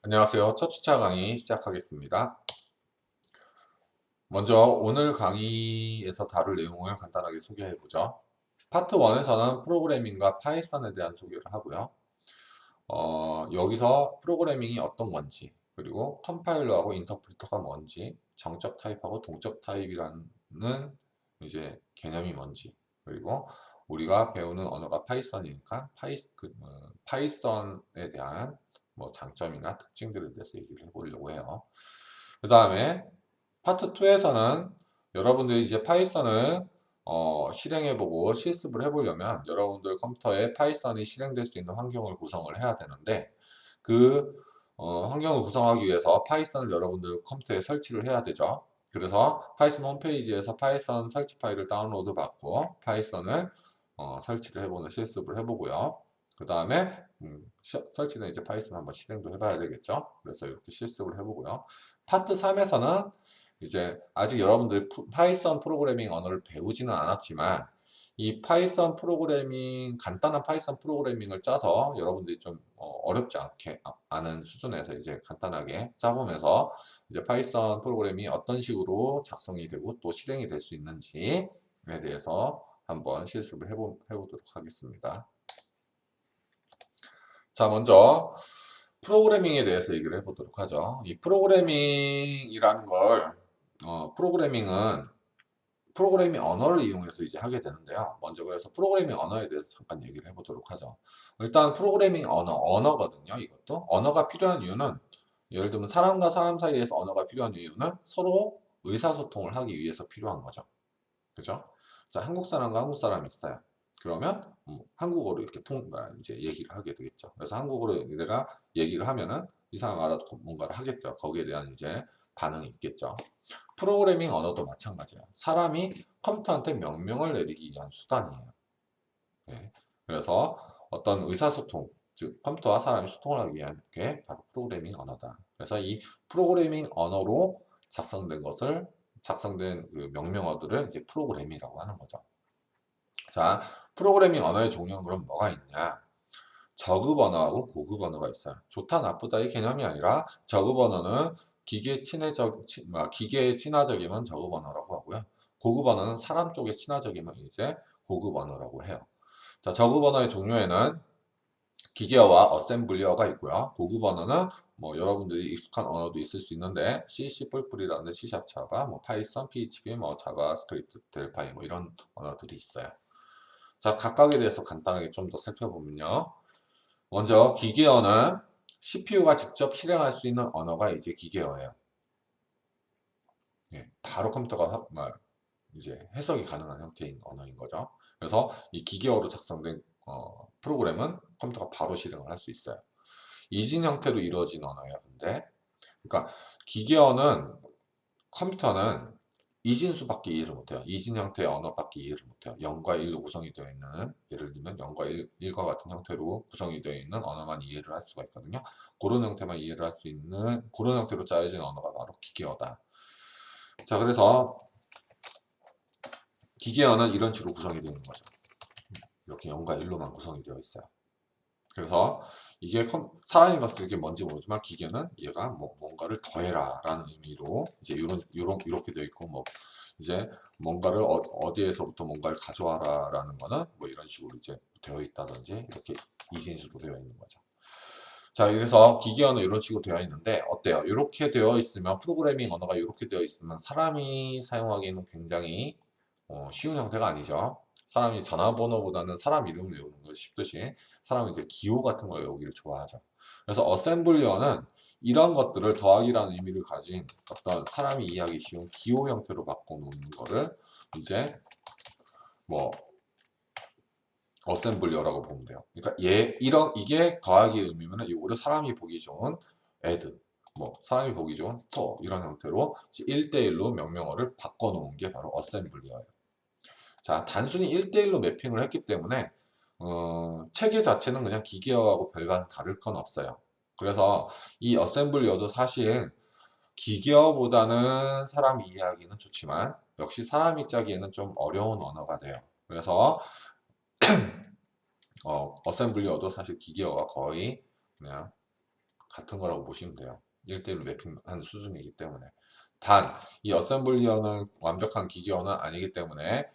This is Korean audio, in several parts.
안녕하세요. 첫 주차 강의 시작하겠습니다. 먼저 오늘 강의에서 다룰 내용을 간단하게 소개해 보죠. 파트 1에서는 프로그래밍과 파이썬에 대한 소개를 하고요. 여기서 프로그래밍이 어떤 건지, 그리고 컴파일러하고 인터프리터가 뭔지, 정적 타입하고 동적 타입이라는 이제 개념이 뭔지, 그리고 우리가 배우는 언어가 파이썬이니까 파이썬에 대한 뭐 장점이나 특징들에 대해서 얘기를 해보려고 해요. 그 다음에 파트 2에서는 여러분들이 이제 파이썬을 실행해보고 실습을 해보려면 여러분들 컴퓨터에 파이썬이 실행될 수 있는 환경을 구성을 해야 되는데 그 환경을 구성하기 위해서 파이썬을 여러분들 컴퓨터에 설치를 해야 되죠. 그래서 파이썬 홈페이지에서 파이썬 설치 파일을 다운로드 받고 파이썬을 설치를 해보는 실습을 해보고요. 그 다음에 설치는 이제 파이썬 한번 실행도 해봐야 되겠죠. 그래서 이렇게 실습을 해보고요. 파트 3에서는 이제 아직 여러분들 파이썬 프로그래밍 언어를 배우지는 않았지만 이 파이썬 프로그래밍 간단한 파이썬 프로그래밍을 짜서 여러분들이 좀 어렵지 않게 아는 수준에서 이제 간단하게 짜보면서 이제 파이썬 프로그램이 어떤 식으로 작성이 되고 또 실행이 될 수 있는지에 대해서 한번 실습을 해보도록 하겠습니다. 자, 먼저 프로그래밍에 대해서 얘기를 해보도록 하죠. 이 프로그래밍이라는 걸 프로그래밍 언어를 이용해서 이제 하게 되는데요. 먼저 그래서 프로그래밍 언어에 대해서 잠깐 얘기를 해보도록 하죠. 일단 프로그래밍 언어거든요. 이것도 언어가 필요한 이유는 예를 들면 사람과 사람 사이에서 언어가 필요한 이유는 서로 의사소통을 하기 위해서 필요한 거죠. 그죠? 자, 한국 사람과 한국 사람이 있어요. 그러면 한국어로 이렇게 이제 얘기를 하게 되겠죠. 그래서 한국어로 내가 얘기를 하면은 이 사람 알아듣고 뭔가를 하겠죠. 거기에 대한 이제 반응이 있겠죠. 프로그래밍 언어도 마찬가지예요. 사람이 컴퓨터한테 명령을 내리기 위한 수단이에요. 네. 그래서 어떤 의사소통, 즉 컴퓨터와 사람이 소통을 하기 위한 게 바로 프로그래밍 언어다. 그래서 이 프로그래밍 언어로 작성된 그 명령어들을 이제 프로그램이라고 하는 거죠. 자, 프로그래밍 언어의 종류는 그럼 뭐가 있냐? 저급 언어하고 고급 언어가 있어요. 좋다 나쁘다의 개념이 아니라 저급 언어는 기계에 친화적이면 저급 언어라고 하고요. 고급 언어는 사람 쪽에 친화적이면 이제 고급 언어라고 해요. 자, 저급 언어의 종류에는 기계어와 어셈블리어가 있고요. 고급 언어는 뭐 여러분들이 익숙한 언어도 있을 수 있는데 C, C++이라는 C# 자바, 뭐 파이썬, PHP, 뭐 자바스크립트, 델파이 뭐 이런 언어들이 있어요. 자, 각각에 대해서 간단하게 좀 더 살펴보면요. 먼저 기계어는 CPU가 직접 실행할 수 있는 언어가 이제 기계어예요. 예, 바로 컴퓨터가 이제 해석이 가능한 형태인 언어인 거죠. 그래서 이 기계어로 작성된 프로그램은 컴퓨터가 바로 실행을 할 수 있어요. 이진 형태로 이루어진 언어예요. 근데 그러니까 기계어는 컴퓨터는 이진수밖에 이해를 못해요. 이진 형태의 언어밖에 이해를 못해요. 0과 1로 구성이 되어 있는 예를 들면 0과 1과 같은 형태로 구성이 되어 있는 언어만 이해를 할 수가 있거든요. 그런 형태만 이해를 할 수 있는 그런 형태로 짜여진 언어가 바로 기계어다. 자, 그래서 기계어는 이런 식으로 구성이 되어 있는 거죠. 이렇게 0과 1로만 구성이 되어 있어요. 그래서 이게 사람이 봤을 때 이게 뭔지 모르지만 기계는 얘가 뭐 뭔가를 더해라 라는 의미로 이제 이렇게 되어 있고 뭐 이제 뭔가를 어디에서부터 뭔가를 가져와라 라는 거는 뭐 이런 식으로 이제 되어 있다든지 이렇게 이진수로 되어 있는 거죠. 자, 그래서 기계어는 이런 식으로 되어 있는데 어때요? 이렇게 되어 있으면 프로그래밍 언어가 이렇게 되어 있으면 사람이 사용하기에는 굉장히 쉬운 형태가 아니죠. 사람이 전화번호보다는 사람 이름을 외우는 걸 쉽듯이 사람은 이제 기호 같은 걸 외우기를 좋아하죠. 그래서 어셈블리어는 이런 것들을 더하기라는 의미를 가진 어떤 사람이 이해하기 쉬운 기호 형태로 바꿔놓는 거를 이제 뭐 어셈블리어라고 보면 돼요. 그러니까 이게 더하기의 의미면은 이거를 사람이 보기 좋은 add, 뭐 사람이 보기 좋은 store 이런 형태로 1대1로 명령어를 바꿔놓은 게 바로 어셈블리어예요. 자, 단순히 1대1로 매핑을 했기 때문에 체계 자체는 그냥 기계어하고 별반 다를 건 없어요. 그래서 이 어셈블리어도 사실 기계어보다는 사람이 이해하기는 좋지만 역시 사람이 짜기에는 좀 어려운 언어가 돼요. 그래서 어셈블리어도 사실 기계어와 거의 그냥 같은 거라고 보시면 돼요. 1대1로 매핑하는 수준이기 때문에. 단, 이 어셈블리어는 완벽한 기계어는 아니기 때문에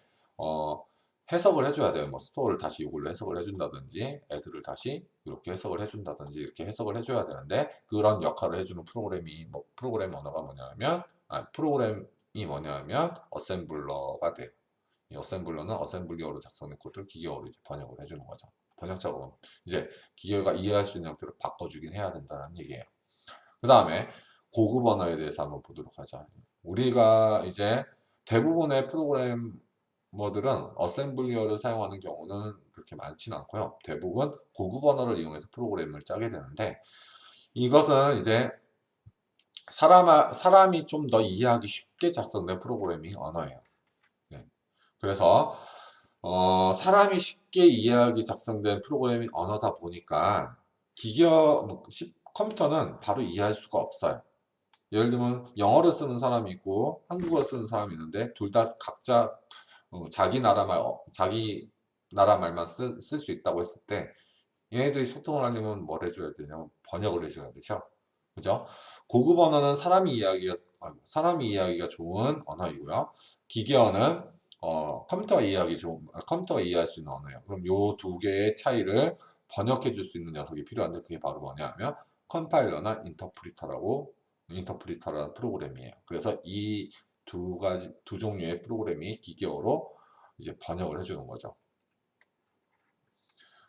해석을 해줘야 돼요. 뭐 스토어를 다시 이걸로 해석을 해준다든지 애들을 다시 이렇게 해석을 해준다든지 이렇게 해석을 해줘야 되는데 그런 역할을 해주는 프로그램 언어가 뭐냐면 프로그램이 뭐냐면 어셈블러가 돼요. 이 어셈블러는 어셈블리어로 작성된 코드를 기계어로 이제 번역을 해주는 거죠. 번역 작업은 이제 기계가 이해할 수 있는 형태로 바꿔주긴 해야 된다는 얘기예요. 그 다음에 고급 언어에 대해서 한번 보도록 하자. 우리가 이제 대부분의 프로그래머들은 어셈블리어를 사용하는 경우는 그렇게 많지는 않고요. 대부분 고급 언어를 이용해서 프로그램을 짜게 되는데 이것은 이제 사람이 좀 더 이해하기 쉽게 작성된 프로그래밍 언어예요. 네. 그래서 사람이 쉽게 이해하기 작성된 프로그래밍 언어다 보니까 컴퓨터는 바로 이해할 수가 없어요. 예를 들면 영어를 쓰는 사람이 있고 한국어를 쓰는 사람이 있는데 둘 다 각자 자기 나라 말만 쓸 수 있다고 했을 때 얘네들이 소통을 하려면 뭘 해줘야 되냐면 번역을 해줘야 되죠. 그죠? 고급 언어는 사람이 이해하기가 좋은 언어이고요. 기계어는 컴퓨터가 이해할 수 있는 언어예요. 그럼 요 두 개의 차이를 번역해 줄 수 있는 녀석이 필요한데 그게 바로 뭐냐면 컴파일러나 인터프리터라는 프로그램이에요. 그래서 이 두 종류의 프로그램이 기계어로 이제 번역을 해주는 거죠.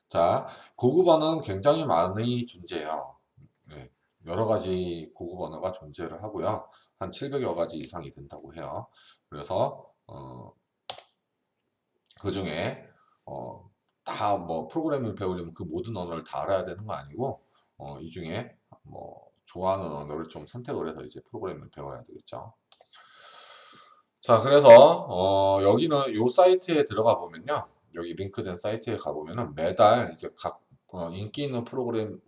자, 고급 언어는 굉장히 많이 존재해요. 네, 여러 가지 고급 언어가 존재를 하고요. 한 700여 가지 이상이 된다고 해요. 그래서 그 중에 다 뭐 프로그래밍 배우려면 그 모든 언어를 다 알아야 되는 거 아니고 이 중에 뭐 좋아하는 언어를 좀 선택을 해서 이제 프로그래밍을 배워야 되겠죠. 자, 그래서 여기는 요 사이트에 들어가 보면요. 여기 링크된 사이트에 가보면은 매달 이제 각 인기 있는 프로그래밍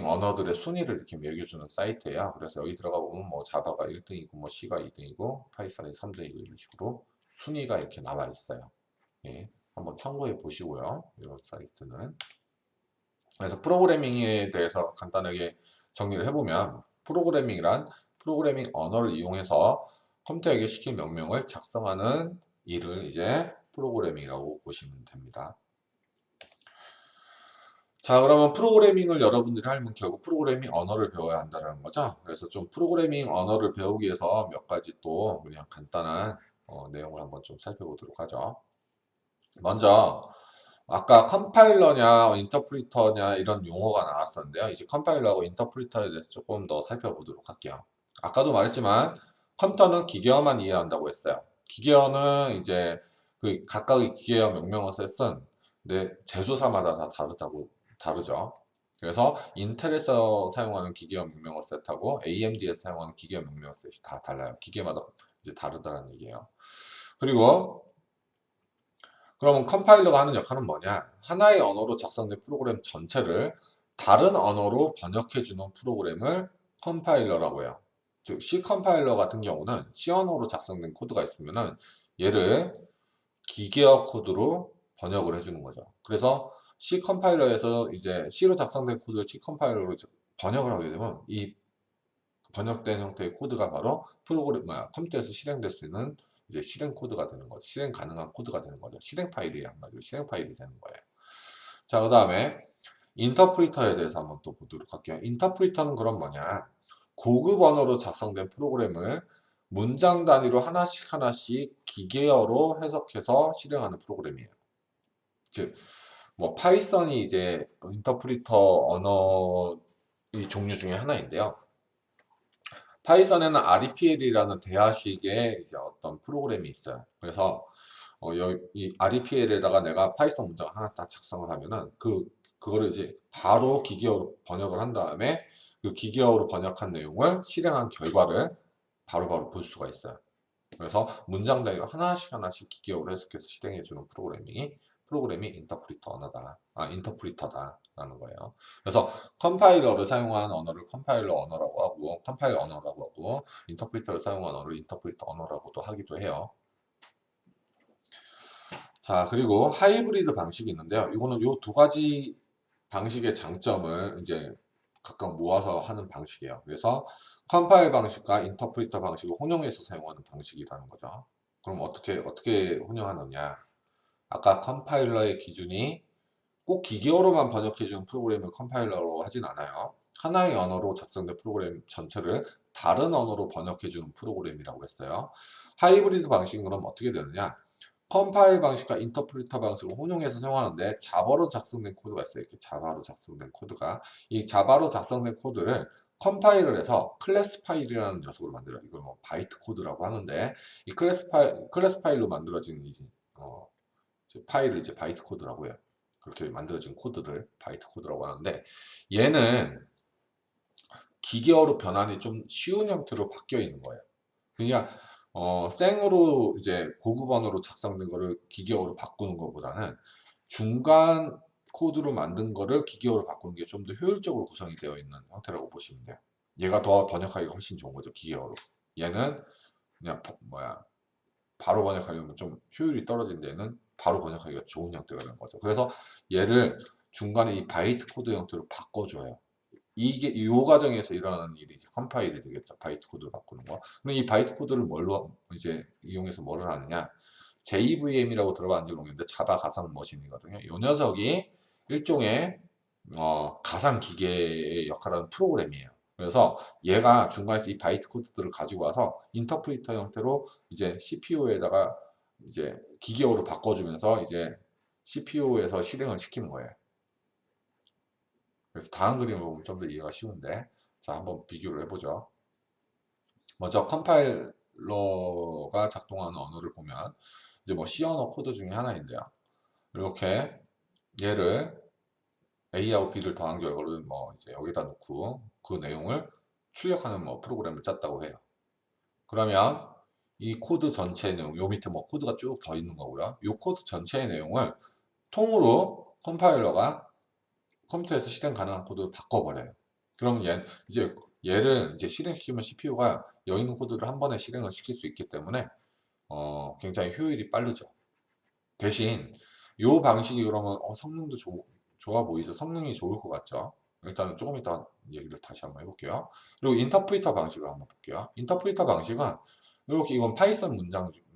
언어들의 순위를 이렇게 매겨주는 사이트예요. 그래서 여기 들어가 보면 뭐 자바가 1등이고 뭐 C가 2등이고 파이썬이 3등이고 이런 식으로 순위가 이렇게 나와 있어요. 예, 한번 참고해 보시고요. 이런 사이트는. 그래서 프로그래밍에 대해서 간단하게 정리를 해보면 프로그래밍 언어를 이용해서 컴퓨터에게 시킨 명령을 작성하는 일을 이제 프로그래밍이라고 보시면 됩니다. 자, 그러면 프로그래밍을 여러분들이 하려면 결국 프로그래밍 언어를 배워야 한다는 거죠. 그래서 좀 프로그래밍 언어를 배우기 위해서 몇 가지 또 그냥 간단한 내용을 한번 좀 살펴보도록 하죠. 먼저 아까 컴파일러냐 인터프리터냐 이런 용어가 나왔었는데요. 이제 컴파일러하고 인터프리터에 대해서 조금 더 살펴보도록 할게요. 아까도 말했지만 컴퓨터는 기계어만 이해한다고 했어요. 기계어는 이제 그 각각의 기계어 명명어를 쓴 근데 제조사마다 다 다르죠. 그래서 인텔에서 사용하는 기계어 명명어 셋하고 AMD에서 사용하는 기계어 명명어 셋이 다 달라요. 기계마다 이제 다르다는 얘기예요. 그리고 그러면 컴파일러가 하는 역할은 뭐냐? 하나의 언어로 작성된 프로그램 전체를 다른 언어로 번역해주는 프로그램을 컴파일러라고 해요. 즉, C 컴파일러 같은 경우는 C 언어로 작성된 코드가 있으면은 얘를 기계어 코드로 번역을 해주는 거죠. 그래서 C 컴파일러에서 이제 C로 작성된 코드를 C 컴파일러로 번역을 하게 되면 이 번역된 형태의 코드가 바로 컴퓨터에서 실행될 수 있는 이제 실행 코드가 되는 거죠. 실행 가능한 코드가 되는 거죠. 실행 파일이 한마디로 실행 파일이 되는 거예요. 자, 그 다음에 인터프리터에 대해서 한번 또 보도록 할게요. 인터프리터는 그럼 뭐냐? 고급 언어로 작성된 프로그램을 문장 단위로 하나씩 기계어로 해석해서 실행하는 프로그램이에요. 즉, 뭐 파이썬이 이제 인터프리터 언어의 종류 중에 하나인데요. 파이썬에는 REPL이라는 대화식의 이제 어떤 프로그램이 있어요. 그래서 이 REPL에다가 내가 파이썬 문장을 하나 딱 작성을 하면은 그거를 이제 바로 기계어로 번역을 한 다음에 그 기계어로 번역한 내용을 실행한 결과를 바로바로 볼 수가 있어요. 그래서 문장 단위로 하나씩 기계어로 해석해서 실행해주는 프로그램이 인터프리터다라는 거예요. 그래서 컴파일러를 사용한 언어를 컴파일러 언어라고 하고, 컴파일러 언어라고 하고, 인터프리터를 사용한 언어를 인터프리터 언어라고도 하기도 해요. 자, 그리고 하이브리드 방식이 있는데요. 이거는 요 두 가지 방식의 장점을 이제 각각 모아서 하는 방식이에요. 그래서 컴파일 방식과 인터프리터 방식을 혼용해서 사용하는 방식이라는 거죠. 그럼 어떻게 혼용하느냐? 아까 컴파일러의 기준이 꼭 기계어로만 번역해주는 프로그램을 컴파일러로 하진 않아요. 하나의 언어로 작성된 프로그램 전체를 다른 언어로 번역해주는 프로그램이라고 했어요. 하이브리드 방식은 그럼 어떻게 되느냐? 컴파일 방식과 인터프리터 방식을 혼용해서 사용하는데 자바로 작성된 코드가 있어요. 이렇게 자바로 작성된 코드가 이 자바로 작성된 코드를 컴파일을 해서 클래스 파일이라는 녀석으로 만들어요. 이걸 뭐 바이트 코드라고 하는데 이 클래스 파일로 만들어진 파일을 이제 바이트 코드라고 해요. 그렇게 만들어진 코드를 바이트 코드라고 하는데 얘는 기계어로 변환이 좀 쉬운 형태로 바뀌어 있는 거예요. 그냥 생으로 이제 고급 언어로 작성된 거를 기계어로 바꾸는 것보다는 중간 코드로 만든 거를 기계어로 바꾸는 게 좀 더 효율적으로 구성이 되어 있는 형태라고 보시면 돼요. 얘가 더 번역하기가 훨씬 좋은 거죠, 기계어로. 얘는 그냥 바로 번역하려면 좀 효율이 떨어진 데는 바로 번역하기가 좋은 형태가 되는 거죠. 그래서 얘를 중간에 이 바이트 코드 형태로 바꿔줘요. 이게 이 과정에서 일어나는 일이 이제 컴파일이 되겠죠. 바이트 코드를 바꾸는 거. 그럼 이 바이트 코드를 뭘로 이제 이용해서 뭐를 하느냐? JVM이라고 들어봤는지 모르겠는데 자바 가상 머신이거든요. 이 녀석이 일종의 가상 기계의 역할을 하는 프로그램이에요. 그래서 얘가 중간에서 이 바이트 코드들을 가지고 와서 인터프리터 형태로 이제 CPU에다가 이제 기계어로 바꿔주면서 이제 CPU에서 실행을 시키는 거예요. 그래서 다음 그림을 보면 좀 더 이해가 쉬운데, 자, 한번 비교를 해보죠. 먼저 컴파일러가 작동하는 언어를 보면 이제 뭐 C 언어 코드 중에 하나인데요. 이렇게 얘를 A하고 B를 더한 결과를 뭐 이제 여기다 놓고 그 내용을 출력하는 뭐 프로그램을 짰다고 해요. 그러면 이 코드 전체의 내용, 요 밑에 뭐 코드가 쭉 더 있는 거고요. 이 코드 전체의 내용을 통으로 컴파일러가 컴퓨터에서 실행 가능한 코드로 바꿔버려요. 그럼 이제 얘를 이제 실행시키면 CPU가 여기 있는 코드를 한 번에 실행을 시킬 수 있기 때문에 굉장히 효율이 빠르죠. 대신 이 방식이 그러면 성능도 좋아 보이죠. 성능이 좋을 것 같죠. 일단은 조금 이따 얘기를 다시 한번 해볼게요. 그리고 인터프리터 방식을 한번 볼게요. 인터프리터 방식은 이렇게 이건 파이썬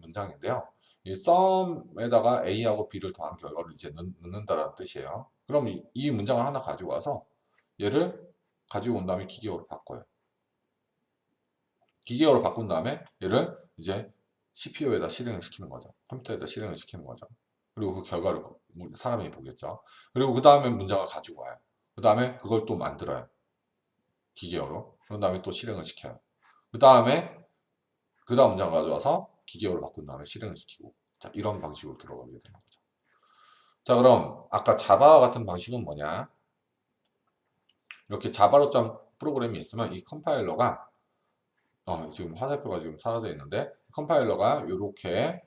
문장인데요. 이 썸에다가 A하고 B를 더한 결과를 이제 넣는다는 뜻이에요. 그럼 이 문장을 하나 가지고 와서 얘를 가지고 온 다음에 기계어로 바꿔요. 기계어로 바꾼 다음에 얘를 이제 CPU에다 실행을 시키는 거죠. 컴퓨터에다 실행을 시키는 거죠. 그리고 그 결과를 사람이 보겠죠. 그리고 그 다음에 문장을 가지고 와요. 그 다음에 그걸 또 만들어요. 기계어로. 그런 다음에 또 실행을 시켜요. 그 다음에 그 다음 문장 가져와서 기계어로 바꾼 다음에 실행을 시키고, 자, 이런 방식으로 들어가게 되는 거죠. 자, 그럼 아까 자바와 같은 방식은 뭐냐? 이렇게 자바로 짠 프로그램이 있으면 이 컴파일러가 지금 화살표가 지금 사라져 있는데 컴파일러가 이렇게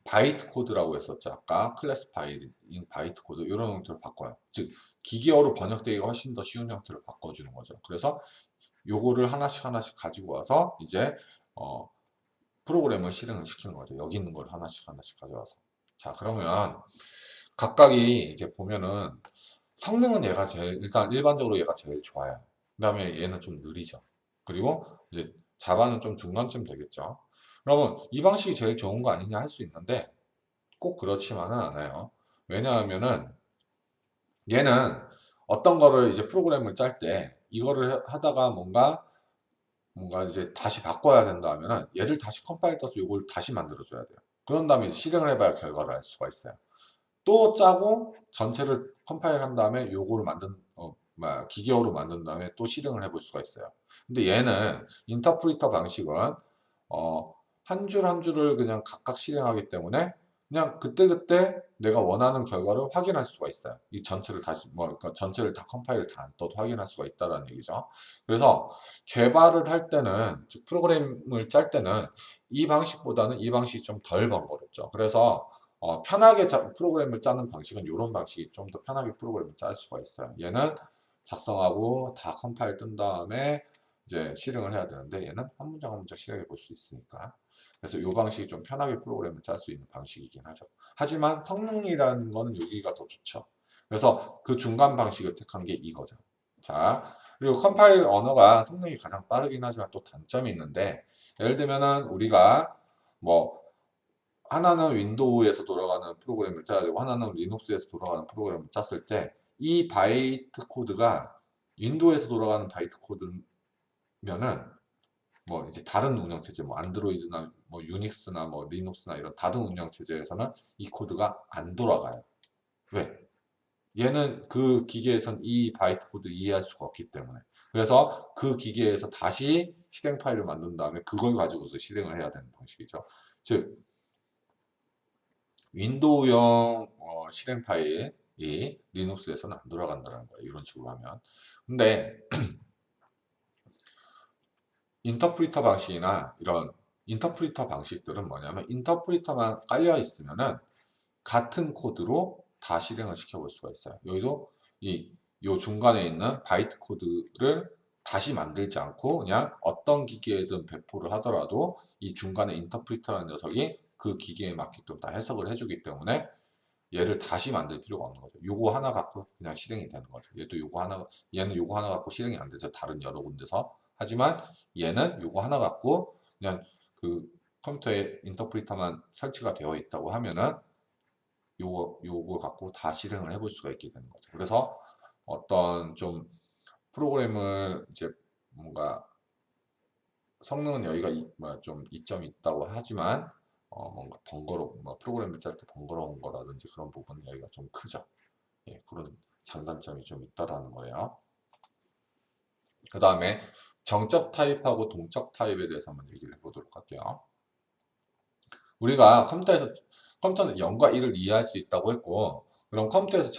바이트 코드라고 했었죠. 아까 클래스 파일인 바이트 코드 이런 형태로 바꿔요. 즉 기계어로 번역되기가 훨씬 더 쉬운 형태로 바꿔주는 거죠. 그래서 요거를 하나씩 가지고 와서 이제 프로그램을 실행을 시키는 거죠. 여기 있는 걸 하나씩 가져와서. 자, 그러면 각각이 이제 보면은 성능은 얘가 일단 일반적으로 얘가 제일 좋아요. 그 다음에 얘는 좀 느리죠. 그리고 이제 자바는 좀 중간쯤 되겠죠. 그러면 이 방식이 제일 좋은 거 아니냐 할 수 있는데 꼭 그렇지만은 않아요. 왜냐하면은 얘는 어떤 거를 이제 프로그램을 짤 때 이거를 하다가 뭔가 이제 다시 바꿔야 된다 하면은 얘를 다시 컴파일 떠서 이걸 다시 만들어 줘야 돼요. 그런 다음에 이제 실행을 해봐야 결과를 알 수가 있어요. 또 짜고 전체를 컴파일 한 다음에 요거를 기계어로 만든 다음에 또 실행을 해볼 수가 있어요. 근데 얘는 인터프리터 방식은 한 줄 한 줄을 그냥 각각 실행하기 때문에 그냥 그때그때 내가 원하는 결과를 확인할 수가 있어요. 이 전체를 다시 그러니까 전체를 다 컴파일을 다 안 떠도 확인할 수가 있다는 얘기죠. 그래서 개발을 할 때는 즉 프로그램을 짤 때는 이 방식보다는 이 방식이 좀 덜 번거롭죠. 그래서 편하게 프로그램을 짜는 방식은 이런 방식이 좀 더 편하게 프로그램을 짤 수가 있어요. 얘는 작성하고 다 컴파일 뜬 다음에 이제 실행을 해야 되는데 얘는 한 문장 한 문장 실행해 볼 수 있으니까. 그래서 이 방식이 좀 편하게 프로그램을 짤 수 있는 방식이긴 하죠. 하지만 성능이라는 거는 여기가 더 좋죠. 그래서 그 중간 방식을 택한 게 이거죠. 자, 그리고 컴파일 언어가 성능이 가장 빠르긴 하지만 또 단점이 있는데, 예를 들면은 우리가 뭐 하나는 윈도우에서 돌아가는 프로그램을 짜야 되고 하나는 리눅스에서 돌아가는 프로그램을 짰을 때 이 바이트 코드가 윈도우에서 돌아가는 바이트 코드면은 뭐 이제 다른 운영체제 뭐 안드로이드나 뭐 유닉스나 뭐 리눅스나 이런 다른 운영체제에서는 이 코드가 안 돌아가요. 왜? 얘는 그 기계에선 이 바이트 코드 이해할 수가 없기 때문에. 그래서 그 기계에서 다시 실행 파일을 만든 다음에 그걸 가지고서 실행을 해야 되는 방식이죠. 즉 윈도우형 실행 파일이 리눅스에서는 안 돌아간다는 거예요. 이런 식으로 하면. 근데 인터프리터 방식이나 이런 인터프리터 방식들은 뭐냐면 인터프리터만 깔려 있으면은 같은 코드로 다 실행을 시켜볼 수가 있어요. 여기도 요 중간에 있는 바이트 코드를 다시 만들지 않고 그냥 어떤 기계에든 배포를 하더라도 이 중간에 인터프리터라는 녀석이 그 기계에 맞게끔 다 해석을 해주기 때문에 얘를 다시 만들 필요가 없는 거죠. 요거 하나 갖고 그냥 실행이 되는 거죠. 얘는 요거 하나 갖고 실행이 안 되죠. 다른 여러 군데서. 하지만 얘는 요거 하나 갖고 그냥 그 컴퓨터에 인터프리터만 설치가 되어 있다고 하면은 요거 갖고 다 실행을 해볼 수가 있게 되는 거죠. 그래서 어떤 좀 프로그램을 이제 뭔가 성능은 여기가 좀 이점이 있다고 하지만 뭔가 뭐 프로그램을 짤 때 번거로운 거라든지 그런 부분은 여기가 좀 크죠. 예, 그런 장단점이 좀 있다라는 거예요. 그 다음에 정적 타입하고 동적 타입에 대해서 한번 얘기를 해보도록 할게요. 우리가 컴퓨터는 0과 1을 이해할 수 있다고 했고, 그럼 컴퓨터에서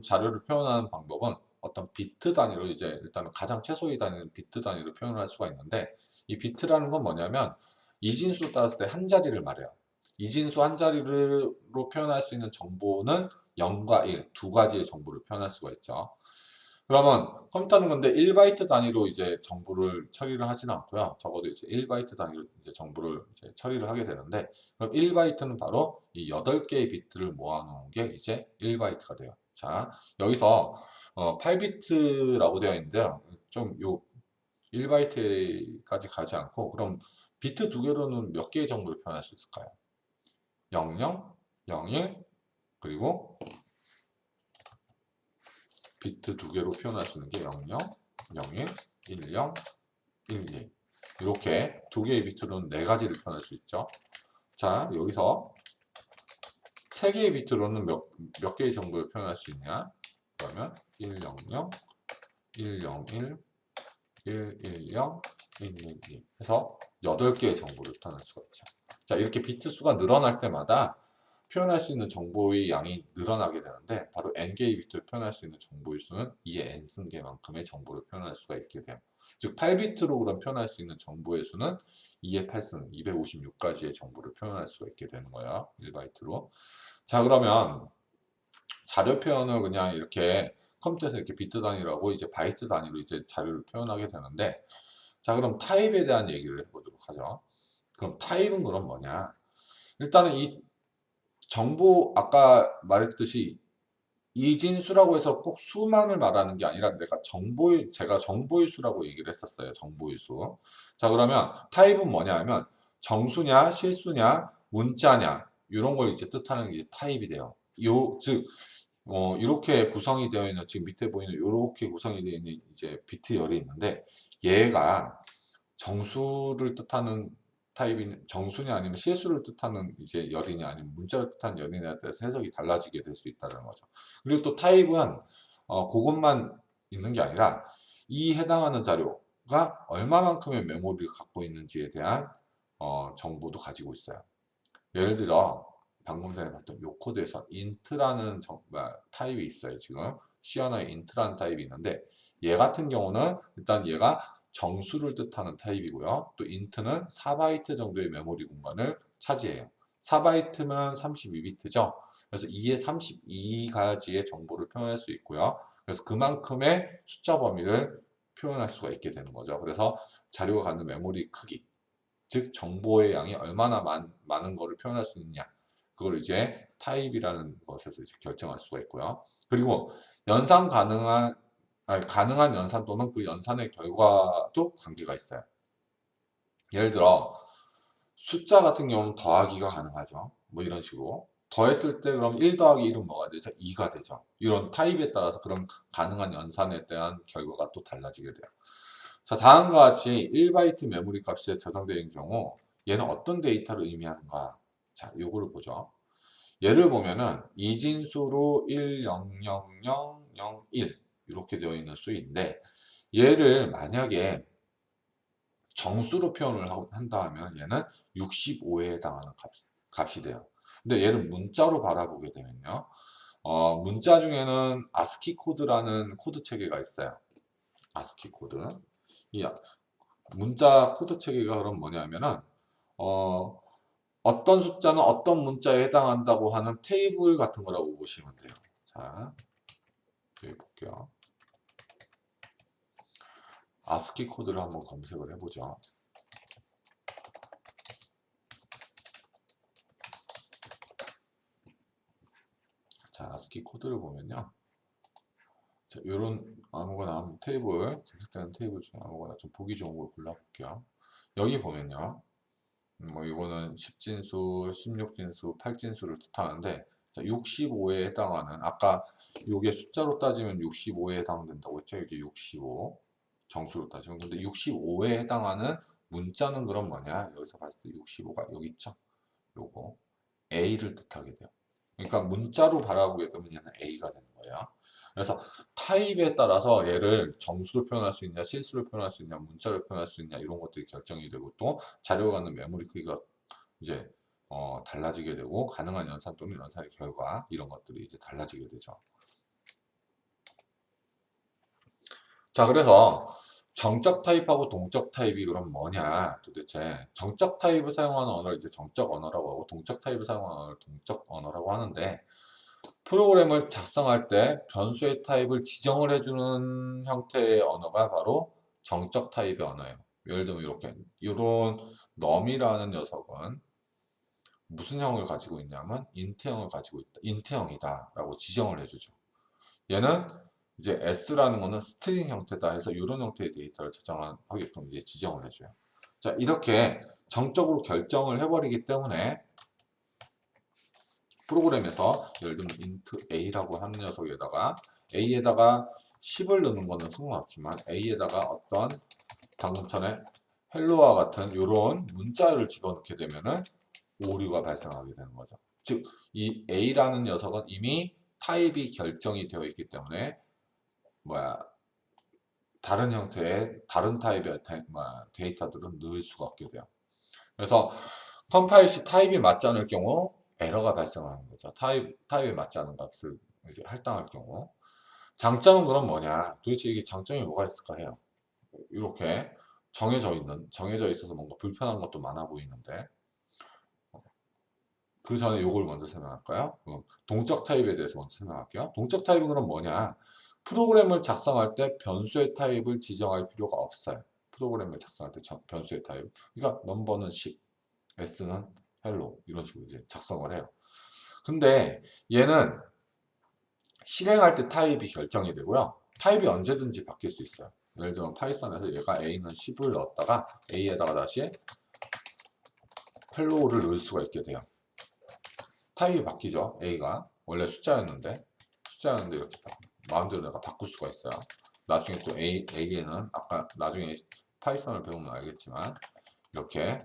자료를 표현하는 방법은 어떤 비트 단위로 이제 일단은 가장 최소의 단위는 비트 단위로 표현을 할 수가 있는데, 이 비트라는 건 뭐냐면 이진수로 따랐을 때 한 자리를 말해요. 이진수 한 자리로 표현할 수 있는 정보는 0과 1, 두 가지의 정보를 표현할 수가 있죠. 그러면 컴퓨터는 근데 1바이트 단위로 이제 정보를 처리를 하지는 않고요. 적어도 이제 1바이트 단위로 이제 정보를 이제 처리를 하게 되는데, 그럼 1바이트는 바로 이 8개의 비트를 모아놓은 게 이제 1바이트가 돼요. 자, 여기서 8비트라고 되어 있는데요. 좀 요 1바이트까지 가지 않고, 그럼 비트 두 개로는 몇 개의 정보를 표현할 수 있을까요? 00, 01, 그리고 비트 두 개로 표현할 수 있는 게 00, 01, 10, 11 이렇게 두 개의 비트로는 네 가지를 표현할 수 있죠. 자, 여기서 세 개의 비트로는 몇 개의 정보를 표현할 수 있냐? 그러면 100, 101, 110, 112 해서 8개의 정보를 표현할 수가 있죠. 자, 이렇게 비트 수가 늘어날 때마다 표현할 수 있는 정보의 양이 늘어나게 되는데 바로 n개의 비트를 표현할 수 있는 정보의 수는 2의 n승계만큼의 정보를 표현할 수가 있게 돼요. 즉 8비트로 그럼 표현할 수 있는 정보의 수는 2의 8승 256가지의 정보를 표현할 수가 있게 되는 거예요. 1바이트로. 자, 그러면 자료 표현을 그냥 이렇게 컴퓨터에서 이렇게 비트 단위라고 이제 바이트 단위로 이제 자료를 표현하게 되는데, 자, 그럼 타입에 대한 얘기를 해보도록 하죠. 그럼 타입은 그럼 뭐냐? 일단은 이 정보 아까 말했듯이 이진수라고 해서 꼭 수만을 말하는 게 아니라 제가 정보의 수라고 얘기를 했었어요. 정보의 수. 자, 그러면 타입은 뭐냐 하면 정수냐, 실수냐, 문자냐 이런 걸 이제 뜻하는 게 타입이 돼요. 즉 이렇게 구성이 되어 있는 지금 밑에 보이는 이렇게 구성이 되어 있는 이제 비트열이 있는데 얘가 정수를 뜻하는 타입이 정수냐 아니면 실수를 뜻하는 이제 열이냐 아니면 문자를 뜻하는 열이냐에 따라서 해석이 달라지게 될 수 있다는 거죠. 그리고 또 타입은 그것만 있는 게 아니라 이 해당하는 자료가 얼마만큼의 메모리를 갖고 있는지에 대한 정보도 가지고 있어요. 예를 들어 방금 전에 봤던 요 코드에서 int라는 타입이 있어요. 지금 C 하나에 int라는 타입이 있는데 얘 같은 경우는 일단 얘가 정수를 뜻하는 타입이고요. 또 int는 4바이트 정도의 메모리 공간을 차지해요. 4바이트면 32비트죠. 그래서 2에 32가지의 정보를 표현할 수 있고요. 그래서 그만큼의 숫자 범위를 표현할 수가 있게 되는 거죠. 그래서 자료가 갖는 메모리 크기, 즉 정보의 양이 얼마나 많은 거를 표현할 수 있느냐, 그걸 이제 타입이라는 것에서 이제 결정할 수가 있고요. 그리고 연산 가능한 아니, 가능한 연산 또는 그 연산의 결과도 관계가 있어요. 예를 들어 숫자 같은 경우는 더하기가 가능하죠. 뭐 이런 식으로. 더했을 때 그럼 1 더하기 1은 뭐가 되죠? 2가 되죠. 이런 타입에 따라서 그럼 가능한 연산에 대한 결과가 또 달라지게 돼요. 자, 다음과 같이 1바이트 메모리 값이 저장되는 경우 얘는 어떤 데이터를 의미하는가? 자, 요거를 보죠. 얘를 보면은 이진수로 1, 0, 0, 0, 0, 1 이렇게 되어 있는 수인데 얘를 만약에 정수로 표현을 한다 하면 얘는 65에 해당하는 값이 돼요. 근데 얘를 문자로 바라보게 되면요. 문자 중에는 아스키 코드라는 코드 체계가 있어요. 아스키 코드. 이 문자 코드 체계가 그럼 뭐냐면은 어, 어떤 숫자는 어떤 문자에 해당한다고 하는 테이블 같은 거라고 보시면 돼요. 자, 여기 볼게요. 아스키 코드를 한번 검색을 해보죠. 자, 아스키 코드를 보면요. 자, 요런 아무거나 한번 테이블, 검색되는 테이블 중에 아무거나 좀 보기 좋은 걸 골라볼게요. 여기 보면요. 뭐 이거는 10진수, 16진수, 8진수를 뜻하는데 자, 65에 해당하는 아까 요게 숫자로 따지면 65에 해당된다고 했죠. 이게 65 정수로 따지면 근데 65에 해당하는 문자는 그럼 뭐냐? 여기서 봤을 때 65가 여기 있죠. 요거 A를 뜻하게 돼요. 그러니까 문자로 바라보게 되면 얘는 A가 되는 거예요. 그래서 타입에 따라서 얘를 정수로 표현할 수 있냐, 실수로 표현할 수 있냐, 문자로 표현할 수 있냐 이런 것들이 결정이 되고 또 자료가 갖는 메모리 크기가 이제 달라지게 되고 가능한 연산 또는 연산의 결과 이런 것들이 이제 달라지게 되죠. 자, 그래서 정적 타입하고 동적 타입이 그럼 뭐냐? 도대체 정적 타입을 사용하는 언어를 이제 정적 언어라고 하고 동적 타입을 사용하는 언어를 동적 언어라고 하는데 프로그램을 작성할 때 변수의 타입을 지정을 해주는 형태의 언어가 바로 정적 타입의 언어예요. 예를 들면 이렇게 이런 num이라는 녀석은 무슨 형을 가지고 있냐면 int형을 가지고 있다. int형이다 라고 지정을 해주죠. 얘는 이제 s라는 거는 스트링 형태다 해서 이런 형태의 데이터를 저장하게끔 이제 지정을 해줘요. 자, 이렇게 정적으로 결정을 해버리기 때문에 프로그램에서 예를 들면 int a라고 하는 녀석에다가 a에다가 10을 넣는 거는 상관없지만 a에다가 어떤 방금 전에 헬로와 같은 이런 문자를 집어넣게 되면은 오류가 발생하게 되는 거죠. 즉, 이 a라는 녀석은 이미 타입이 결정이 되어 있기 때문에 뭐야 다른 형태의 다른 타입의 데이터들은 넣을 수가 없게 돼요. 그래서 컴파일 시 타입이 맞지 않을 경우 에러가 발생하는 거죠. 타입에 맞지 않은 값을 이제 할당할 경우. 장점은 그럼 뭐냐? 도대체 이게 장점이 뭐가 있을까 해요. 이렇게 정해져 있어서 뭔가 불편한 것도 많아 보이는데 그 전에 요걸 먼저 설명할까요? 동적 타입에 대해서 먼저 설명할게요. 동적 타입은 그럼 뭐냐? 프로그램을 작성할 때 변수의 타입을 지정할 필요가 없어요. 프로그램을 작성할 때 변수의 타입. 그러니까 넘버는 10, s는 hello 이런 식으로 이제 작성을 해요. 근데 얘는 실행할 때 타입이 결정이 되고요. 타입이 언제든지 바뀔 수 있어요. 예를 들면 파이썬에서 얘가 a는 10을 넣었다가 a에다가 다시 hello를 넣을 수가 있게 돼요. 타입이 바뀌죠. a가 원래 숫자였는데 이렇게 마음대로 내가 바꿀 수가 있어요. 나중에 또 a에는 아까 나중에 파이썬을 배우면 알겠지만 이렇게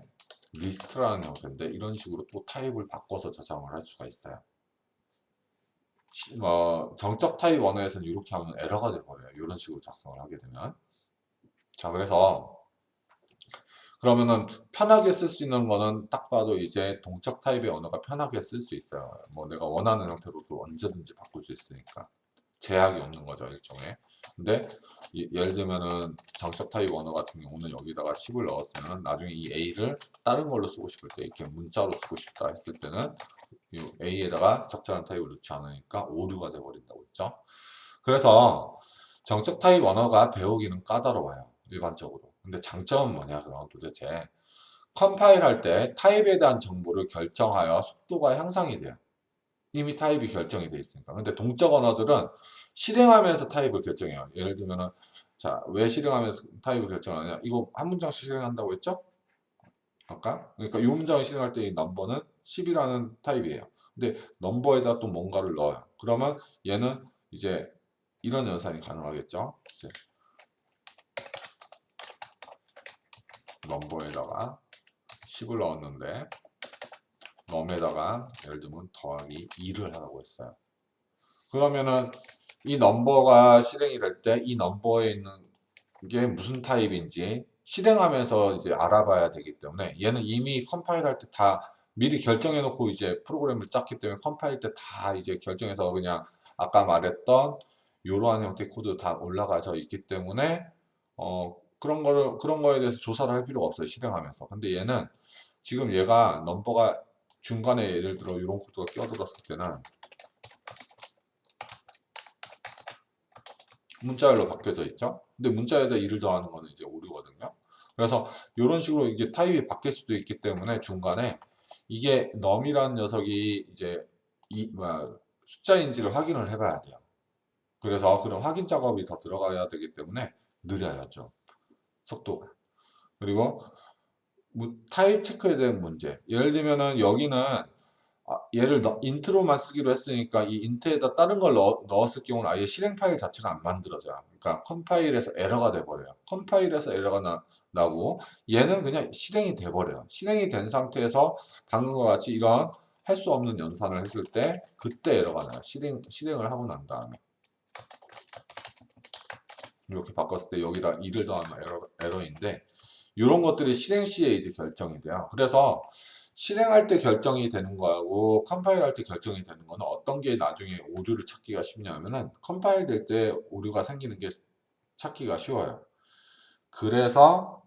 리스트라는 형태인데 이런 식으로 또 타입을 바꿔서 저장을 할 수가 있어요. 정적 타입 언어에서는 이렇게 하면 에러가 돼버려요. 이런 식으로 작성을 하게 되면. 자, 그래서 그러면은 편하게 쓸 수 있는 거는 딱 봐도 이제 동적 타입의 언어가 편하게 쓸 수 있어요. 뭐 내가 원하는 형태로도 언제든지 바꿀 수 있으니까 제약이 없는 거죠, 일종의. 근데 예를 들면은 정적 타입 언어 같은 경우는 여기다가 10을 넣었으면 나중에 이 a를 다른 걸로 쓰고 싶을 때 이렇게 문자로 쓰고 싶다 했을 때는 이 a에다가 적절한 타입을 넣지 않으니까 오류가 돼버린다고 했죠. 그래서 정적 타입 언어가 배우기는 까다로워요. 일반적으로. 근데 장점은 뭐냐 그럼 도대체 컴파일 할 때 타입에 대한 정보를 결정하여 속도가 향상이 돼요. 이미 타입이 결정이 돼 있으니까. 근데 동적 언어들은 실행하면서 타입을 결정해요. 예를 들면은 자, 왜 실행하면서 타입을 결정하냐? 이거 한 문장씩 실행한다고 했죠? 아까? 그러니까 이 문장을 실행할 때 이 넘버는 10이라는 타입이에요. 근데 넘버에다 또 뭔가를 넣어요. 그러면 얘는 이제 이런 연산이 가능하겠죠? 이제 넘버에다가 10을 넣었는데 넘에다가 예를 들면 더하기 2를 하라고 했어요. 그러면은 이 넘버가 실행이 될 때 이 넘버에 있는 게 무슨 타입인지 실행하면서 이제 알아봐야 되기 때문에 얘는 이미 컴파일할 때 다 미리 결정해 놓고 이제 프로그램을 짰기 때문에 컴파일 때 다 이제 결정해서 그냥 아까 말했던 이러한 형태의 코드 다 올라가져 있기 때문에 그런 거에 대해서 조사를 할 필요가 없어요. 실행하면서. 근데 얘는 지금 얘가 넘버가 중간에 예를 들어 이런 코드가 끼어들었을 때는 문자열로 바뀌어져 있죠. 근데 문자에다 2를 더하는 거는 이제 오류거든요. 그래서 이런 식으로 이게 타입이 바뀔 수도 있기 때문에 중간에 이게 num이라는 녀석이 이제 숫자인지를 확인을 해봐야 돼요. 그래서 그런 확인 작업이 더 들어가야 되기 때문에 느려요, 좀 속도가. 그리고 타입 체크에 대한 문제. 예를 들면은 여기는 얘를 인트로만 쓰기로 했으니까 이 인트에다 다른 걸 넣었을 경우는 아예 실행 파일 자체가 안 만들어져요. 그러니까 컴파일에서 에러가 돼버려요. 컴파일에서 에러가 나고 얘는 그냥 실행이 돼버려요. 실행이 된 상태에서 방금과 같이 이런 할 수 없는 연산을 했을 때 그때 에러가 나요. 실행을 하고 난 다음에 이렇게 바꿨을 때 여기다 2를 더하면 에러인데 이런 것들이 실행 시에 이제 결정이 돼요. 그래서 실행할 때 결정이 되는 거하고 컴파일할 때 결정이 되는 거는 어떤 게 나중에 오류를 찾기가 쉽냐면은 컴파일 될 때 오류가 생기는 게 찾기가 쉬워요. 그래서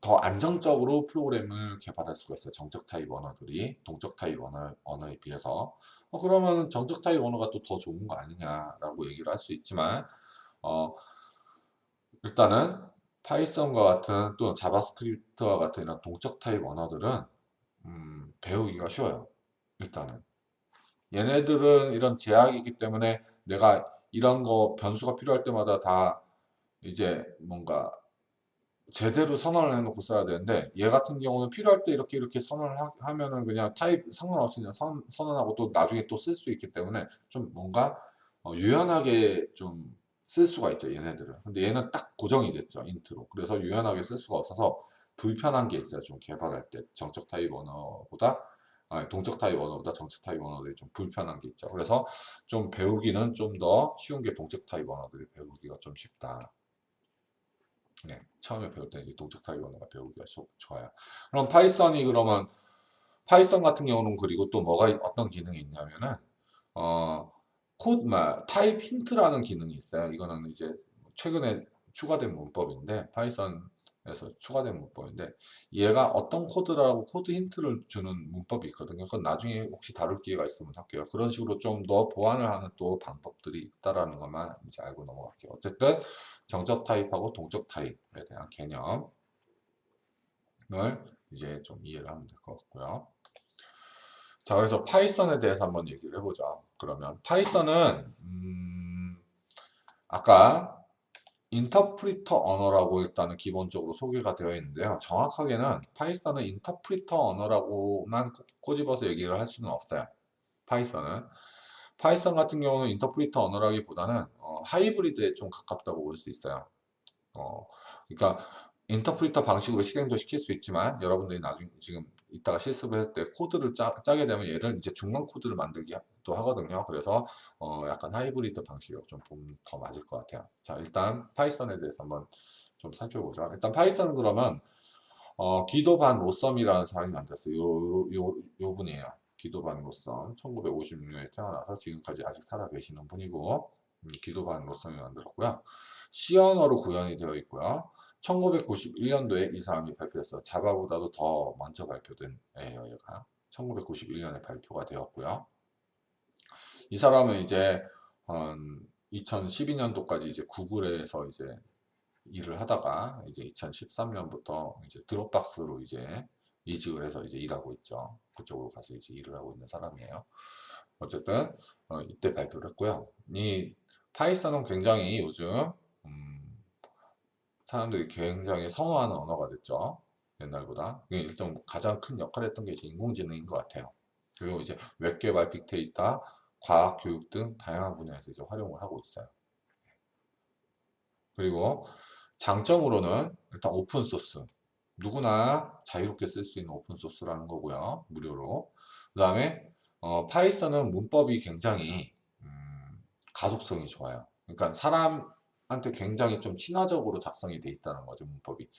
더 안정적으로 프로그램을 개발할 수가 있어요. 정적 타입 언어들이 동적 타입 언어에 비해서. 그러면 정적 타입 언어가 또 더 좋은 거 아니냐라고 얘기를 할 수 있지만 어, 일단은 파이썬과 같은 또 자바스크립트와 같은 이런 동적 타입 언어들은 배우기가 쉬워요. 일단은 얘네들은 이런 제약이기 때문에 내가 이런 거 변수가 필요할 때마다 다 이제 뭔가 제대로 선언을 해놓고 써야 되는데 얘 같은 경우는 필요할 때 이렇게 선언을 하면은 그냥 타입 상관없이 그냥 선언하고 또 나중에 또 쓸 수 있기 때문에 좀 뭔가 유연하게 좀 쓸 수가 있죠 얘네들은. 근데 얘는 딱 고정이 됐죠 인트로. 그래서 유연하게 쓸 수가 없어서 불편한 게 있어요. 좀 개발할 때 정적 타입 언어보다 동적 타입 언어보다 정적 타입 언어들이 좀 불편한 게 있죠. 그래서 좀 배우기는 좀 더 쉬운 게 동적 타입 언어들이 배우기가 좀 쉽다. 네, 처음에 배울 때 이 동적 타입 언어가 배우기가 좋아요. 그럼 파이썬이 그러면 파이썬 같은 경우는 그리고 또 뭐가 어떤 기능이 있냐면은 어 타입 힌트라는 기능이 있어요. 이거는 이제 최근에 추가된 문법인데 파이썬에서 추가된 문법인데 얘가 어떤 코드라고 코드 힌트를 주는 문법이 있거든요. 그건 나중에 혹시 다룰 기회가 있으면 할게요. 그런 식으로 좀 더 보완을 하는 또 방법들이 있다라는 것만 이제 알고 넘어갈게요. 어쨌든 정적 타입하고 동적 타입에 대한 개념을 이제 좀 이해를 하면 될 것 같고요. 자, 그래서 파이썬에 대해서 한번 얘기를 해보자. 그러면 파이썬은 아까 인터프리터 언어라고 일단은 기본적으로 소개가 되어 있는데요. 정확하게는 파이썬은 인터프리터 언어라고만 꼬집어서 얘기를 할 수는 없어요. 파이썬은. 파이썬 같은 경우는 인터프리터 언어라기보다는 하이브리드에 좀 가깝다고 볼 수 있어요. 그러니까 인터프리터 방식으로 실행도 시킬 수 있지만 여러분들이 나중에 지금 이따가 실습을 했을 때 코드를 짜게 되면 얘를 이제 중간 코드를 만들기도 하거든요. 그래서 약간 하이브리드 방식으로 좀 보면 더 맞을 것 같아요. 자, 일단 파이썬에 대해서 한번 좀 살펴보자. 일단 파이썬은 그러면 기도 반 로썸이라는 사람이 만들었어요. 요 분이에요. 기도 반 로썸. 1956년에 태어나서 지금까지 아직 살아 계시는 분이고 기도 반 로썸이 만들었고요. C 언어로 구현이 되어 있고요. 1991년도에 이 사람이 발표했어. 자바보다도 더 먼저 발표된 애예요, 얘가. 1991년에 발표가 되었고요. 이 사람은 이제 2012년도까지 이제 구글에서 이제 일을 하다가 이제 2013년부터 이제 드롭박스로 이제 이직을 해서 이제 일하고 있죠. 그쪽으로 가서 이제 일을 하고 있는 사람이에요. 어쨌든 이때 발표를 했고요. 이 파이썬은 굉장히 요즘 사람들이 굉장히 선호하는 언어가 됐죠. 옛날보다. 이게 일단 가장 큰 역할을 했던 게 이제 인공지능인 것 같아요. 그리고 이제 웹 개발, 빅데이터, 과학, 교육 등 다양한 분야에서 이제 활용을 하고 있어요. 그리고 장점으로는 일단 오픈 소스. 누구나 자유롭게 쓸 수 있는 오픈 소스라는 거고요. 무료로. 그 다음에 파이썬은 문법이 굉장히 가독성이 좋아요. 그러니까 사람한테 굉장히 좀 친화적으로 작성이 돼 있다는 거죠, 문법이.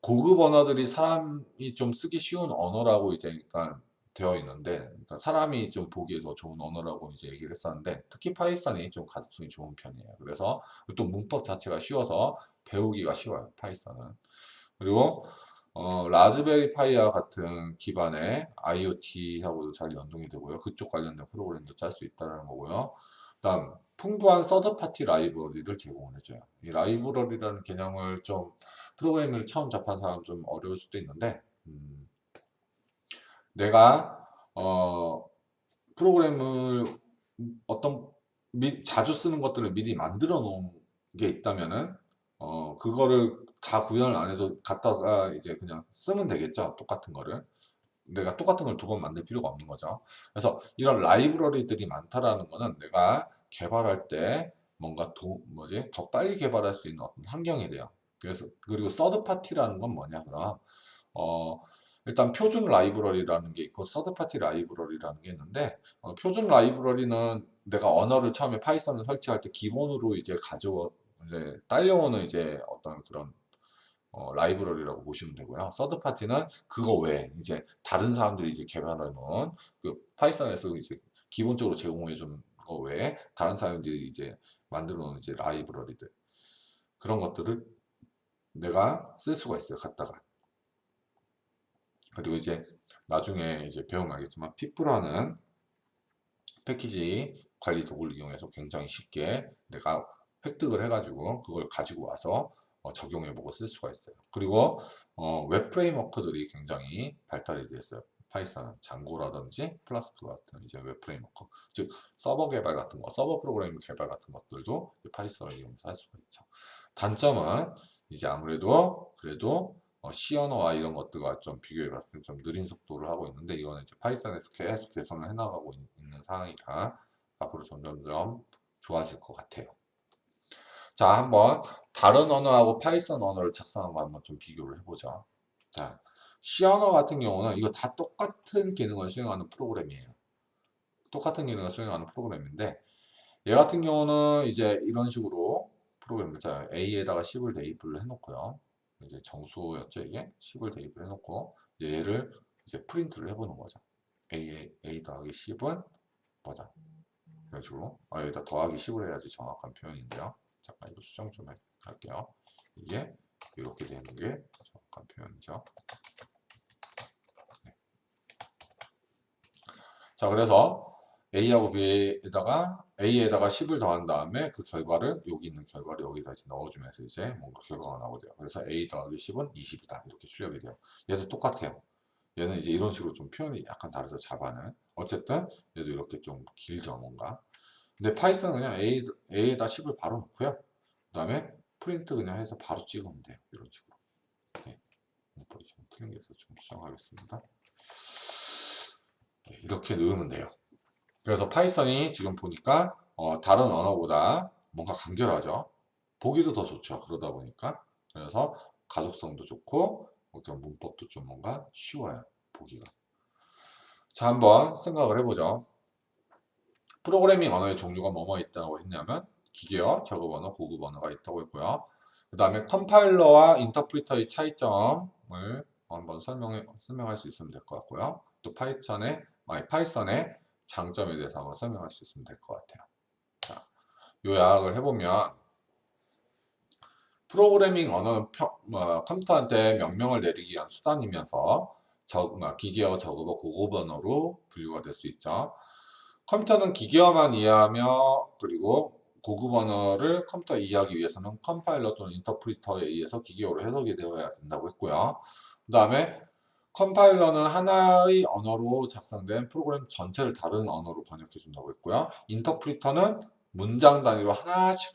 고급 언어들이 사람이 좀 쓰기 쉬운 언어라고 이제 그러니까 되어 있는데, 그러니까 사람이 좀 보기에 더 좋은 언어라고 이제 얘기를 했었는데, 특히 파이썬이 좀 가독성이 좋은 편이에요. 그래서 또 문법 자체가 쉬워서 배우기가 쉬워요, 파이썬은. 그리고 라즈베리 파이와 같은 기반의 IoT하고도 잘 연동이 되고요. 그쪽 관련된 프로그램도 짤 수 있다는 거고요. 다음 풍부한 서드파티 라이브러리를 제공을 해줘요. 이 라이브러리라는 개념을 좀 프로그래밍을 처음 접한 사람 좀 어려울 수도 있는데 내가 프로그램을 어떤 자주 쓰는 것들을 미리 만들어 놓은 게 있다면은 그거를 다 구현을 안 해도 갖다가 이제 그냥 쓰면 되겠죠. 똑같은 거를. 내가 똑같은 걸 두 번 만들 필요가 없는 거죠. 그래서 이런 라이브러리들이 많다라는 거는 내가 개발할 때 뭔가 더 빨리 개발할 수 있는 어떤 환경이 돼요. 그래서 그리고 서드 파티라는 건 뭐냐 그럼 어, 일단 표준 라이브러리라는 게 있고 서드 파티 라이브러리라는 게 있는데 표준 라이브러리는 내가 언어를 처음에 파이썬을 설치할 때 기본으로 이제 이제 딸려오는 이제 어떤 그런 라이브러리라고 보시면 되고요. 서드 파티는 그거 외에 이제 다른 사람들이 이제 개발해 놓은 그 파이썬에서 이제 기본적으로 제공해 준 거 외에 다른 사람들이 이제 만들어 놓은 이제 라이브러리들 그런 것들을 내가 쓸 수가 있어요. 갖다가. 그리고 이제 나중에 이제 배우면 알겠지만 피프라는 패키지 관리 도구를 이용해서 굉장히 쉽게 내가 획득을 해가지고 그걸 가지고 와서 적용해보고 쓸 수가 있어요. 그리고 웹 프레임워크들이 굉장히 발달이 되었어요. 파이썬은 장고라든지 플라스크 같은 이제 웹 프레임워크, 즉 서버 개발 같은 거, 서버 프로그래밍 개발 같은 것들도 파이썬을 이용해서 할 수가 있죠. 단점은 이제 아무래도 그래도 C 언어와 이런 것들과 좀 비교해 봤을 때 좀 느린 속도를 하고 있는데 이거는 이제 파이썬에서 계속 개선을 해나가고 있는 상황이라 앞으로 점점점 좋아질 것 같아요. 자, 한번 다른 언어하고 파이썬 언어를 작성한 거 한번 좀 비교를 해보죠. 자, C 언어 같은 경우는 이거 다 똑같은 기능을 수행하는 프로그램이에요. 똑같은 기능을 수행하는 프로그램인데 얘 같은 경우는 이제 이런 식으로 프로그램을 자 A에다가 10을 대입을 해놓고요. 이제 정수였죠 이게 10을 대입을 해놓고 이제 얘를 이제 프린트를 해보는 거죠. A 더하기 10은 뭐다? 이런 식으로 여기다 더하기 10을 해야지 정확한 표현인데요. 잠깐 이거 수정 좀 할게요. 이게 이렇게 되는 게 정확한 표현이죠. 네. 자 그래서 A하고 A에다가 10을 더한 다음에 그 결과를 여기 있는 결과를 여기다 이제 넣어주면서 이제 뭔가 결과가 나오게 돼요. 그래서 A 더하기 10은 20이다 이렇게 출력이 돼요. 얘도 똑같아요. 얘는 이제 이런 식으로 좀 표현이 약간 다르죠. 자바는. 어쨌든 얘도 이렇게 좀 길죠 뭔가. 근데 파이썬은 그냥 A에다 10을 바로 넣고요. 그 다음에 프린트 그냥 해서 바로 찍으면 돼요. 이런 식으로. 네. 문법이 좀 틀린 게 있어서 좀 수정하겠습니다. 네, 이렇게 넣으면 돼요. 그래서 파이썬이 지금 보니까 다른 언어보다 뭔가 간결하죠. 보기도 더 좋죠. 그러다 보니까. 그래서 가독성도 좋고 문법도 좀 뭔가 쉬워요. 보기가. 자, 한번 생각을 해보죠. 프로그래밍 언어의 종류가 뭐뭐 있다고 했냐면 기계어, 작업 언어, 고급 언어가 있다고 했고요. 그 다음에 컴파일러와 인터프리터의 차이점을 한번 설명할 수 있으면 될 것 같고요. 또 파이썬의 장점에 대해서 한번 설명할 수 있으면 될 것 같아요. 자, 요약을 해보면 프로그래밍 언어는 컴퓨터한테 명령을 내리기 위한 수단이면서 기계어, 작업어, 고급 언어로 분류가 될 수 있죠. 컴퓨터는 기계어만 이해하며 그리고 고급 언어를 컴퓨터 이해하기 위해서는 컴파일러 또는 인터프리터에 의해서 기계어로 해석이 되어야 된다고 했고요. 그 다음에 컴파일러는 하나의 언어로 작성된 프로그램 전체를 다른 언어로 번역해 준다고 했고요. 인터프리터는 문장 단위로 하나씩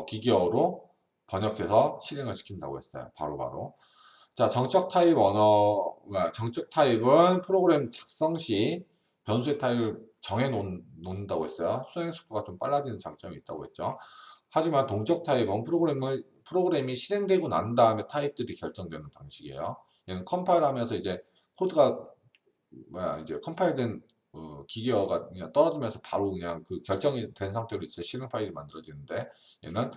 기계어로 번역해서 실행을 시킨다고 했어요. 바로바로. 자, 정적 타입은 프로그램 작성 시 변수의 타입을 정해 놓는다고 했어요. 수행 속도가 좀 빨라지는 장점이 있다고 했죠. 하지만 동적 타입은 프로그램이 실행되고 난 다음에 타입들이 결정되는 방식이에요. 얘는 컴파일 하면서 이제 코드가 이제 컴파일된 기계어가 그냥 떨어지면서 바로 그냥 그 결정이 된 상태로 이제 실행 파일이 만들어지는데, 얘는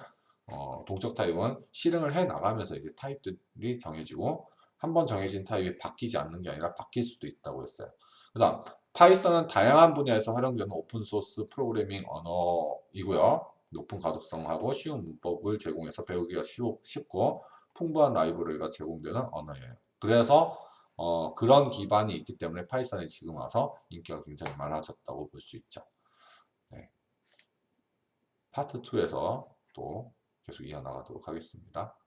동적 타입은 실행을 해 나가면서 이게 타입들이 정해지고, 한번 정해진 타입이 바뀌지 않는 게 아니라 바뀔 수도 있다고 했어요. 그 다음 파이썬은 다양한 분야에서 활용되는 오픈소스 프로그래밍 언어이고요. 높은 가독성하고 쉬운 문법을 제공해서 배우기가 쉽고 풍부한 라이브러리가 제공되는 언어예요. 그래서 그런 기반이 있기 때문에 파이썬이 지금 와서 인기가 굉장히 많아졌다고 볼 수 있죠. 네. 파트 2에서 또 계속 이어나가도록 하겠습니다.